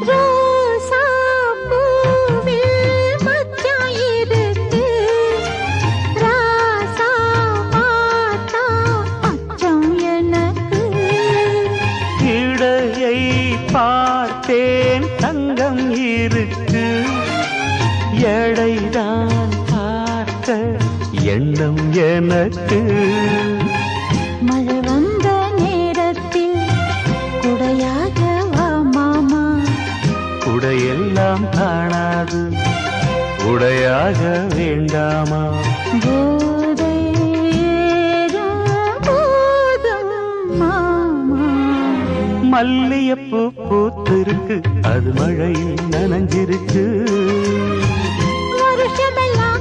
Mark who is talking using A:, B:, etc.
A: ரோசா பூவில் மச்சான் இருக்கு, ராசா பார்த்தா அச்சம் எனக்கு.
B: இடையை பார்த்தேன் தங்கம் இருக்கு, எடைதான் பார்த்த எண்ணம் எனக்கு.
A: மழை வந்த நேரத்தில் குடையாக வா மாமா,
B: உடையெல்லாம் காணாது உடையாக வேண்டாமா?
A: போதை ஏறும் போதும் மாமா.
B: மல்லியப்பூ பூத்திருக்கு, அது மழையில் நனைஞ்சிருக்கு.
A: வருஷமெல்லாம்